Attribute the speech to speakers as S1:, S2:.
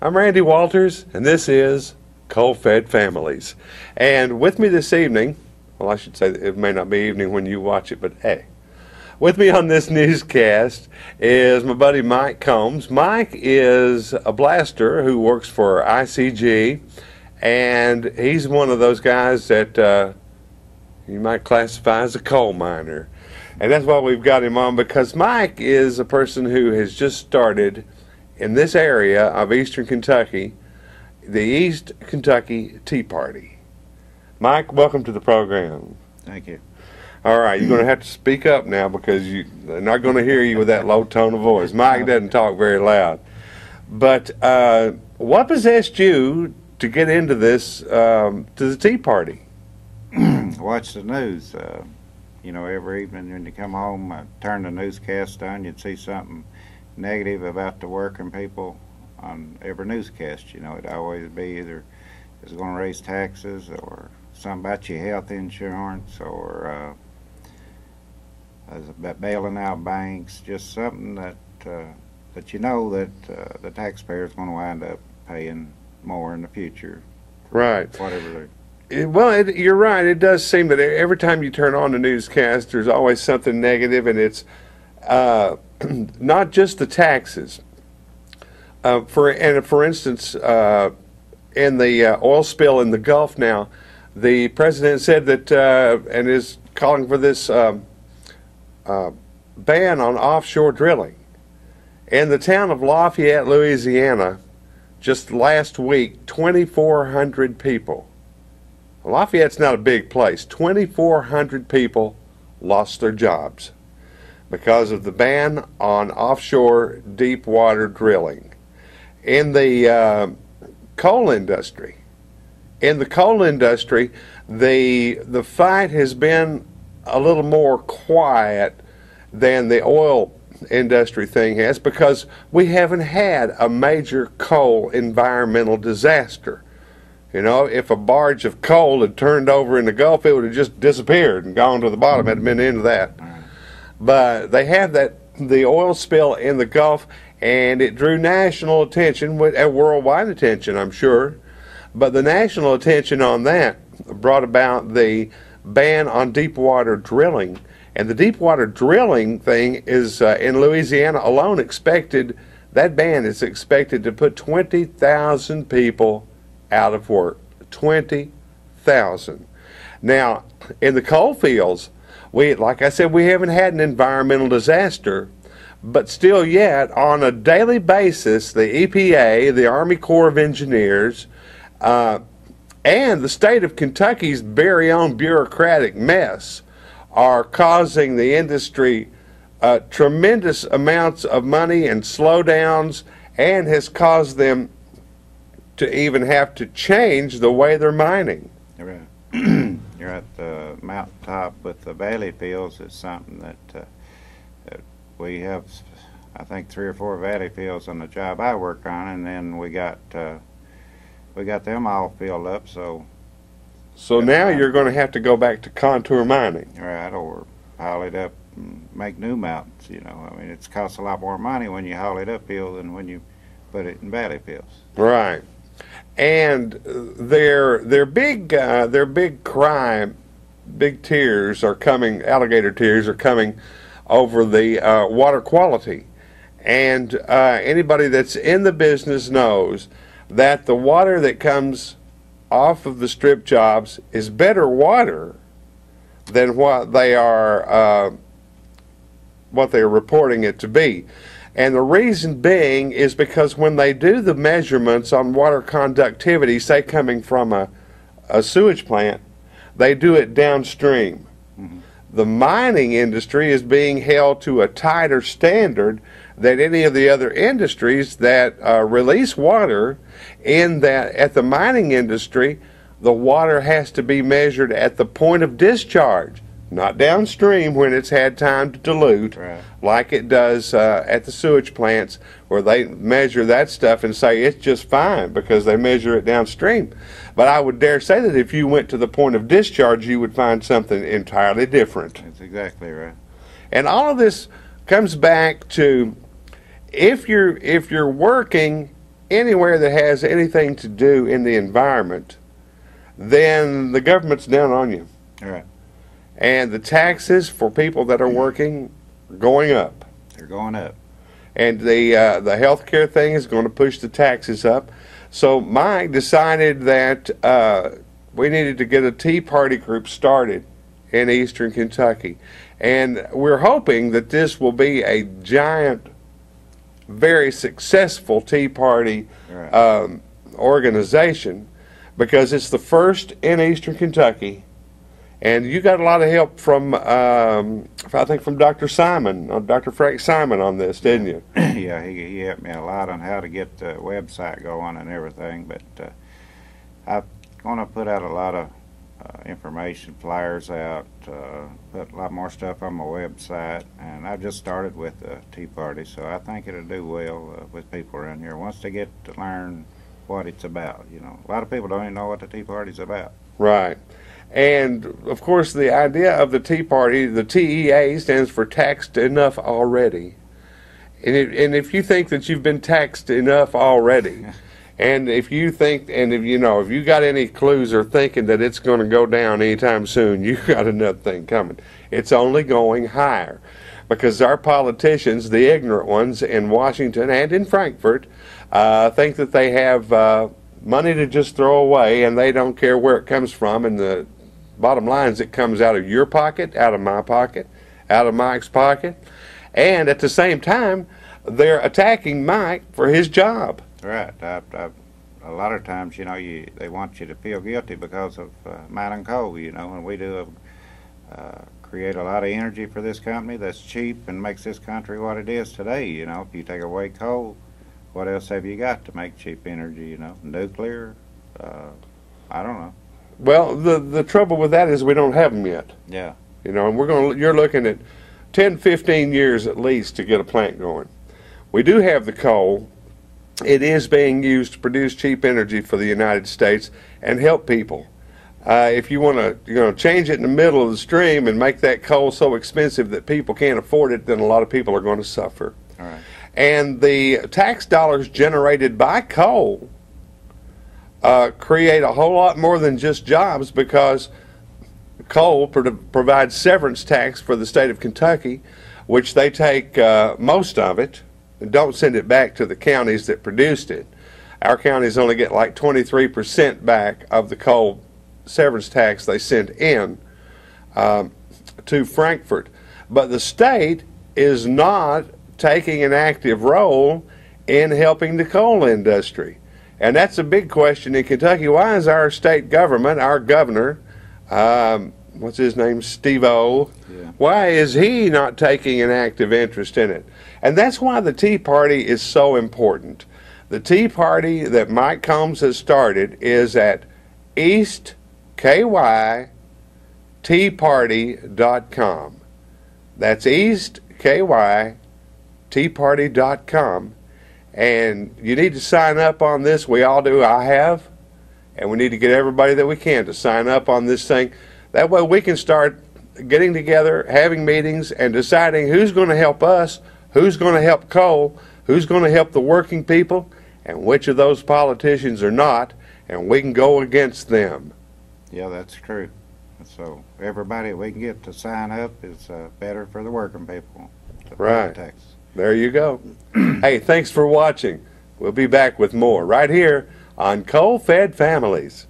S1: I'm Randy Walters, and this is Coal-Fed Families. And with me this evening, well, I should say it may not be evening when you watch it, but hey. With me on this newscast is my buddy Mike Combs. Mike is a blaster who works for ICG, and he's one of those guys that you might classify as a coal miner. And that's why we've got him on, because Mike is a person who has just started in this area of eastern Kentucky, the East Kentucky Tea Party. Mike, welcome to the program.
S2: Thank you.
S1: All right, you're going to have to speak up now because they're not going to hear you with that low tone of voice. Mike doesn't talk very loud. But what possessed you to get into this, to the Tea Party?
S2: Watch the news. You know, every evening when you come home, turn the newscast on, you'd see something negative about the working people on every newscast. You know, it'd always be either it's going to raise taxes or something about your health insurance or about bailing out banks, just something that that you know that the taxpayer's going to wind up paying more in the future.
S1: Right.
S2: Whatever
S1: Well, you're right. It does seem that every time you turn on the newscast, there's always something negative, and it's not just the taxes. For instance, in the oil spill in the Gulf now, the president said that and is calling for this ban on offshore drilling. In the town of Lafayette, Louisiana, just last week, 2,400 people. Lafayette's not a big place. 2,400 people lost their jobs because of the ban on offshore deep water drilling. In the coal industry, the fight has been a little more quiet than the oil industry thing has, because we haven't had a major coal environmental disaster. You know, if a barge of coal had turned over in the Gulf, it would have just disappeared and gone to the bottom. Had been into that. But they have the oil spill in the Gulf, and it drew national attention, and worldwide attention, I'm sure. But the national attention on that brought about the ban on deep water drilling. And the deep water drilling thing is, in Louisiana alone, that ban is expected to put 20,000 people out of work. 20,000. Now, in the coal fields, like I said, we haven't had an environmental disaster, but still yet, on a daily basis, the EPA, the Army Corps of Engineers, and the state of Kentucky's very own bureaucratic mess are causing the industry tremendous amounts of money and slowdowns, and has caused them to even have to change the way they're mining.
S2: You're at the mountaintop with the valley fields. It's something that we have, I think, 3 or 4 valley fields on the job I work on, and then we got them all filled up. So
S1: now you're going to have to go back to contour mining.
S2: Right, or haul it up and make new mountains. You know, I mean, it costs a lot more money when you haul it uphill than when you put it in valley fields.
S1: Right. And their big crime, big tears are coming. Alligator tears are coming over the water quality, and anybody that's in the business knows that the water that comes off of the strip jobs is better water than what they are reporting it to be. And the reason being is because when they do the measurements on water conductivity, say coming from a sewage plant, they do it downstream. Mm-hmm. The mining industry is being held to a tighter standard than any of the other industries that release water, in that at the mining industry, the water has to be measured at the point of discharge, not downstream when it's had time to dilute, right, like it does at the sewage plants, where they measure that stuff and say it's just fine because they measure it downstream. But I would dare say that if you went to the point of discharge, you would find something entirely different.
S2: That's exactly right.
S1: And all of this comes back to, if you're working anywhere that has anything to do in the environment, then the government's down on you.
S2: All right.
S1: And the taxes for people that are working are going up.
S2: They're going up.
S1: And the health care thing is going to push the taxes up. So Mike decided that we needed to get a Tea Party group started in eastern Kentucky. And we're hoping that this will be a giant, very successful Tea Party organization, because it's the first in eastern Kentucky. And you got a lot of help from, I think, from Dr. Simon, Dr. Frank Simon on this, didn't you?
S2: Yeah, he helped me a lot on how to get the website going and everything. But I'm going to put out a lot of information, flyers out, put a lot more stuff on my website. And I've just started with the Tea Party, so I think it'll do well with people around here once they get to learn what it's about. You know, a lot of people don't even know what the Tea Party's about.
S1: Right. And, of course, the idea of the Tea Party, the TEA, stands for Taxed Enough Already. And if you think that you've been taxed enough already, and if you think, and if you got any clues or thinking that it's going to go down anytime soon, you got another thing coming. It's only going higher, because our politicians, the ignorant ones in Washington and in Frankfurt, think that they have money to just throw away, and they don't care where it comes from. And the bottom line is it comes out of your pocket, out of my pocket, out of Mike's pocket. And at the same time, they're attacking Mike for his job.
S2: Right. A lot of times, they want you to feel guilty because of mining coal, and we do create a lot of energy for this company that's cheap and makes this country what it is today. If you take away coal, what else have you got to make cheap energy? Nuclear? I don't know.
S1: Well, the trouble with that is we don't have them yet.
S2: Yeah.
S1: And you're looking at 10, 15 years at least to get a plant going. We do have the coal. It is being used to produce cheap energy for the United States and help people. If you want to change it in the middle of the stream and make that coal so expensive that people can't afford it, then a lot of people are going to suffer.
S2: All right.
S1: And the tax dollars generated by coal create a whole lot more than just jobs, because coal provides severance tax for the state of Kentucky, which they take most of it and don't send it back to the counties that produced it. Our counties only get like 23% back of the coal severance tax they sent in to Frankfurt. But the state is not taking an active role in helping the coal industry. And that's a big question in Kentucky. Why is our state government, our governor, what's his name, Steve-O, why is he not taking an active interest in it? And that's why the Tea Party is so important. The Tea Party that Mike Combs has started is at eastkyteaparty.com. That's eastkyteaparty.com. And you need to sign up on this. We all do. I have. And we need to get everybody that we can to sign up on this thing. That way we can start getting together, having meetings, and deciding who's going to help us, who's going to help coal, who's going to help the working people, and which of those politicians are not, and we can go against them.
S2: Yeah, that's true. So everybody we can get to sign up is better for the working people.
S1: Right. There you go. Hey, thanks for watching. We'll be back with more right here on Coal Fed Families.